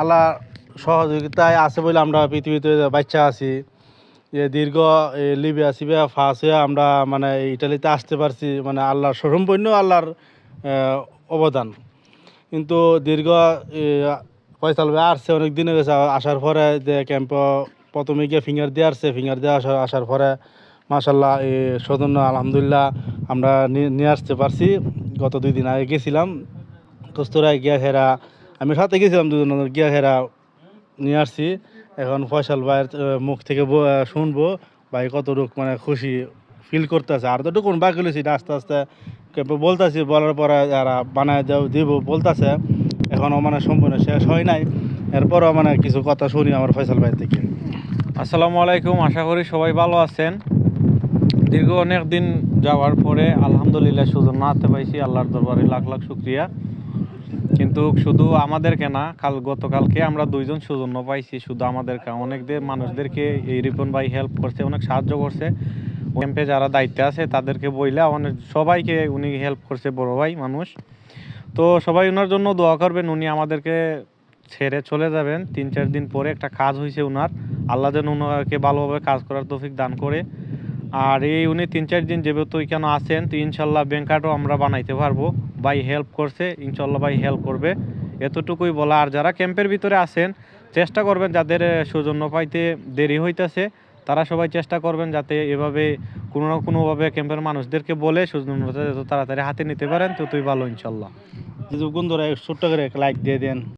আল্লাহ সহযোগিতায় আছে বলে আমরা পৃথিবীতে বাচ্চা আছি। যে দীর্ঘ লিবিয়া সিবিয়া ফাঁস হয়ে আমরা মানে ইটালিতে আসতে পারছি, মানে আল্লাহর সম্পূর্ণ আল্লাহর অবদান। কিন্তু দীর্ঘ ফয়সাল ভাই আসছে অনেক দিনে গেছে, আসার পরে যে ক্যাম্প প্রথমে গিয়ে ফিঙ্গার দিয়ে আসছে, ফিঙ্গার দিয়ে আসার পরে মাসাল্লাহ এই সৌজন্য আলহামদুলিল্লাহ আমরা নিয়ে আসতে পারছি। গত 2 দিন আগে গেছিলাম কস্তুরায়, গিয়া খেরা আমি সাথে গেছিলাম, দুজন গিয়া খেরা নিয়ে আসছি। এখন ফয়সাল ভাইয়ের মুখ থেকে শুনবো ভাই কতটুকু মানে খুশি ফিল করতেছে। আর তো কোন বাকি হয়েছি আস্তে আস্তে বলতেছি, বলার পরে যারা বানায় দিব বলতেছে, এখনও মানে সম্পূর্ণ শেষ হয় নাই। এরপরও মানে কিছু কথা শুনি আমার ফয়সাল ভাই থেকে। আসসালামু আলাইকুম, আশা করি সবাই ভালো আছেন। দীর্ঘ অনেক দিন যাওয়ার পরে আলহামদুলিল্লাহ সুযোগ নাতে পাইছি, আল্লাহর দরবারে লাখ লাখ শুক্রিয়া। কিন্তু শুধু আমাদেরকে না, গতকালকে আমরা 2জন সৌজন্য পাইছি। শুধু আমাদেরকে, অনেকদের মানুষদেরকে এই রিপন ভাই হেল্প করছে, অনেক সাহায্য করছে। ক্যাম্পে যারা দায়িত্বে আছে তাদেরকে বইলা অনেক সবাইকে উনি হেল্প করছে, বড় ভাই মানুষ। তো সবাই ওনার জন্য দোয়া করবেন। উনি আমাদেরকে ছেড়ে চলে যাবেন 3-4 দিন পরে। একটা কাজ হয়েছে ওনার, আল্লাহ যেন ওনাকে ভালোভাবে কাজ করার তৌফিক দান করে। আর এই উনি 3-4 দিন যেহেতু এখানে আছেন, তো ইনশাল্লাহ ব্যাংক কার্ডও আমরা বানাইতে পারবো। ভাই হেল্প করছে, ইনশাল্লাহ ভাই হেল্প করবে, এতটুকুই বলা। আর যারা ক্যাম্পের ভিতরে আছেন, চেষ্টা করবেন যাদের সৌজন্য পাইতে দেরি হইতেছে, তারা সবাই চেষ্টা করবেন যাতে এভাবে কোনো না কোনোভাবে ক্যাম্পের মানুষদেরকে বলে সৌজন্যতা যত তাড়াতাড়ি হাতে নিতে পারেন ততই ভালো ইনশাল্লাহ। বন্ধুরা ছোট্ট করে লাইক দিয়ে দেন।